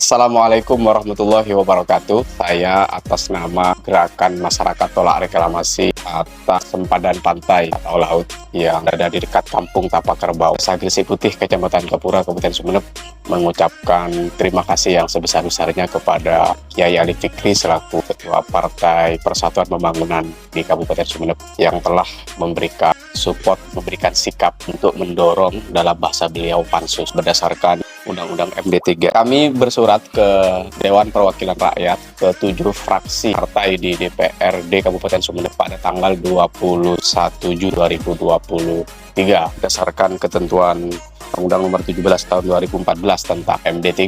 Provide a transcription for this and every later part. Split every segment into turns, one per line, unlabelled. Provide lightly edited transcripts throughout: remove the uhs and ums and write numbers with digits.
Assalamualaikum warahmatullahi wabarakatuh. Saya atas nama Gerakan Masyarakat Tolak Reklamasi atas sempadan pantai atau laut yang ada di dekat Kampung Tapak Kerbau, Desa Gresik Putih, Kecamatan Gapura, Kabupaten Sumeneb, mengucapkan terima kasih yang sebesar-besarnya kepada Kiai Ali Fikri selaku Ketua Partai Persatuan Pembangunan di Kabupaten Sumeneb yang telah memberikan support, memberikan sikap untuk mendorong dalam bahasa beliau pansus berdasarkan Undang-Undang MD3. Kami bersurat ke Dewan Perwakilan Rakyat ke 7 fraksi partai di DPRD Kabupaten Sumeneb pada tanggal 21 Juli 2023 berdasarkan ketentuan Undang-Undang Nomor 17 Tahun 2014 tentang MD3.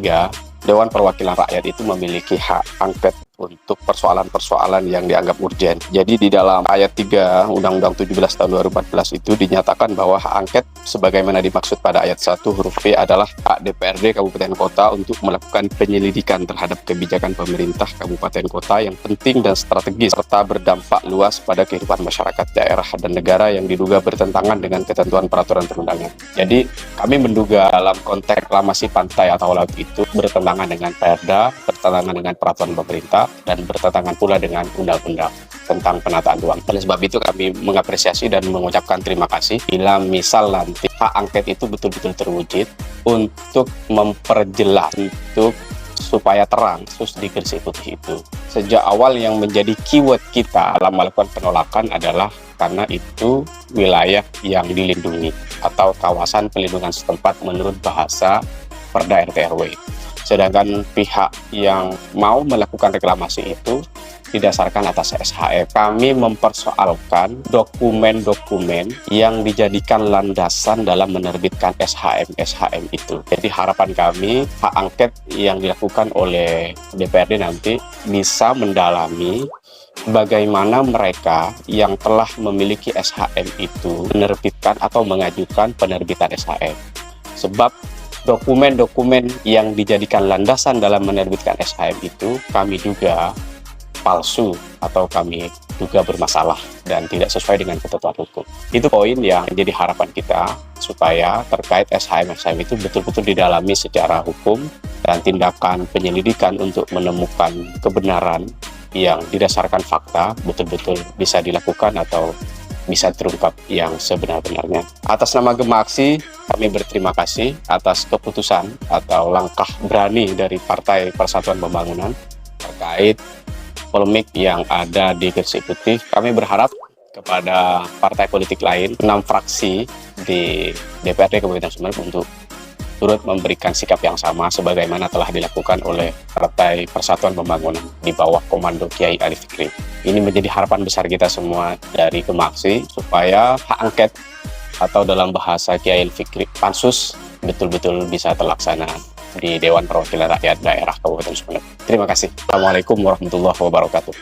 Dewan Perwakilan Rakyat itu memiliki hak angket untuk persoalan-persoalan yang dianggap urgen. Jadi di dalam ayat 3 Undang-Undang 17 tahun 2014 itu dinyatakan bahwa hak angket sebagaimana dimaksud pada ayat 1 huruf B adalah hak DPRD Kabupaten Kota untuk melakukan penyelidikan terhadap kebijakan pemerintah Kabupaten Kota yang penting dan strategis serta berdampak luas pada kehidupan masyarakat daerah dan negara yang diduga bertentangan dengan ketentuan peraturan perundangan. Jadi kami menduga dalam konteks reklamasi pantai atau laut itu bertentangan dengan Perda, bertentangan dengan peraturan pemerintah, dan bertentangan pula dengan undang-undang tentang penataan ruang. Oleh sebab itu kami mengapresiasi dan mengucapkan terima kasih bila misal nanti hak angket itu betul-betul terwujud untuk memperjelas, untuk supaya terang khusus di Gresik Putih itu. Sejak awal yang menjadi keyword kita dalam melakukan penolakan adalah karena itu wilayah yang dilindungi atau kawasan pelindungan setempat menurut bahasa Perda RT RW. Sedangkan pihak yang mau melakukan reklamasi itu didasarkan atas SHM. Kami mempersoalkan dokumen-dokumen yang dijadikan landasan dalam menerbitkan SHM itu. Jadi harapan kami hak angket yang dilakukan oleh DPRD nanti bisa mendalami bagaimana mereka yang telah memiliki SHM itu menerbitkan atau mengajukan penerbitan SHM. Sebab dokumen-dokumen yang dijadikan landasan dalam menerbitkan SHM itu kami duga palsu atau kami duga bermasalah dan tidak sesuai dengan ketentuan hukum. Itu poin yang jadi harapan kita supaya terkait SHM itu betul-betul didalami secara hukum dan tindakan penyelidikan untuk menemukan kebenaran yang didasarkan fakta betul-betul bisa dilakukan atau bisa terungkap yang sebenar-benarnya. Atas nama Gemaksi, kami berterima kasih atas keputusan atau langkah berani dari Partai Persatuan Pembangunan terkait polemik yang ada di Gresik Putih. Kami berharap kepada partai politik lain, 6 fraksi di DPRD Kabupaten Sumeneb untuk turut memberikan sikap yang sama sebagaimana telah dilakukan oleh Partai Persatuan Pembangunan di bawah komando Kiai Ali Fikri. Ini menjadi harapan besar kita semua dari Gemaksi supaya hak angket atau dalam bahasa Kiai Ali Fikri pansus betul-betul bisa terlaksana di Dewan Perwakilan Rakyat Daerah Kabupaten Sumeneb. Terima kasih. Assalamualaikum warahmatullahi wabarakatuh.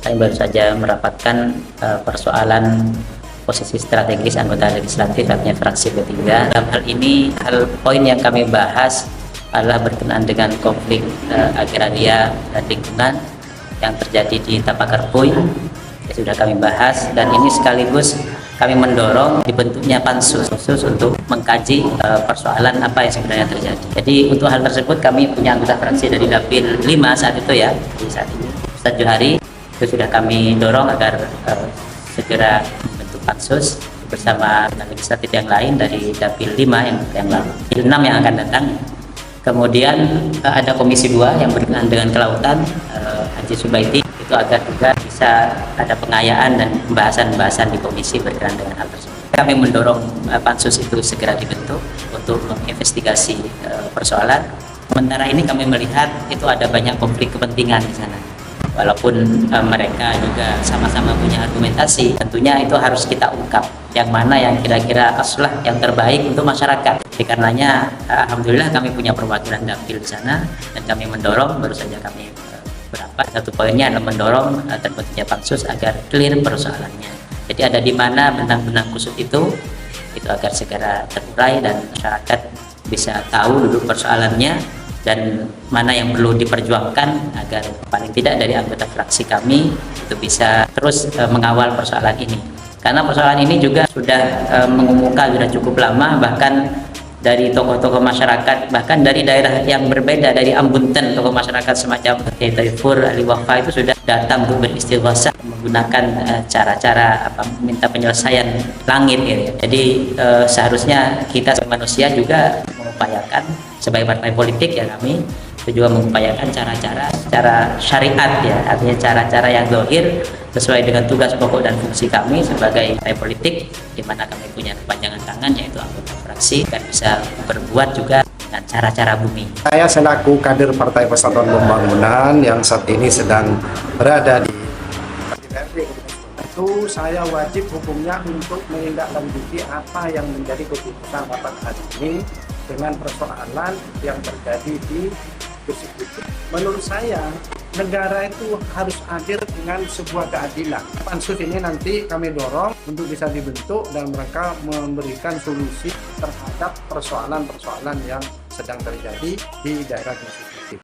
Kami baru saja merapatkan persoalan posisi strategis anggota legislatif artinya fraksi P3. Dalam hal ini, poin yang kami bahas adalah berkenaan dengan konflik agraria dan lingkungan yang terjadi di Tapak Kerbau. Sudah kami bahas dan ini sekaligus kami mendorong dibentuknya pansus khusus untuk mengkaji persoalan apa yang sebenarnya terjadi. Jadi untuk hal tersebut kami punya anggota fraksi dari Dapil 5 saat itu ya, di saat ini Ustaz Johari itu sudah kami dorong agar segera pansus bersama legislatif yang lain dari Dapil 5 yang lalu, 6 yang akan datang. Kemudian ada Komisi 2 yang berkenaan dengan kelautan, Haji Subaiti, itu agar juga bisa ada pengayaan dan pembahasan-pembahasan di komisi berkenaan dengan hal tersebut. Kami mendorong pansus itu segera dibentuk untuk menginvestigasi persoalan. Sementara ini kami melihat itu ada banyak konflik kepentingan di sana. Walaupun mereka juga sama-sama punya argumentasi, tentunya itu harus kita ungkap yang mana yang kira-kira aslah yang terbaik untuk masyarakat. Jadi karenanya alhamdulillah kami punya perwakilan dapil di sana dan kami mendorong, baru saja kami satu poinnya adalah mendorong terbentuknya pansus agar clear persoalannya. Jadi ada di mana benang-benang kusut itu agar segera terurai dan masyarakat bisa tahu duduk persoalannya dan mana yang perlu diperjuangkan agar paling tidak dari anggota fraksi kami itu bisa terus mengawal persoalan ini. Karena persoalan ini juga sudah mengemuka sudah cukup lama, bahkan dari tokoh-tokoh masyarakat, bahkan dari daerah yang berbeda, dari Ambunten, tokoh masyarakat semacam Kiai Taifur, Ali Wafa itu sudah datang untuk beristighosah menggunakan cara-cara minta penyelesaian langit gitu. Jadi seharusnya kita sebagai manusia juga mengupayakan, sebagai partai politik ya kami itu juga mengupayakan cara-cara secara syariat ya, artinya cara-cara yang zahir sesuai dengan tugas pokok dan fungsi kami sebagai partai politik, di mana kami punya kepanjangan tangan yaitu anggota fraksi dan bisa berbuat juga dengan cara-cara bumi.
Saya selaku kader Partai Persatuan Pembangunan yang saat ini sedang berada di DPRD, tentu saya wajib hukumnya untuk menindaklanjuti apa yang menjadi keputusan rapat hari ini dengan persoalan yang terjadi di Gresik itu. Menurut saya negara itu harus hadir dengan sebuah keadilan. Pansus ini nanti kami dorong untuk bisa dibentuk dan mereka memberikan solusi terhadap persoalan-persoalan yang sedang terjadi di daerah Gresik.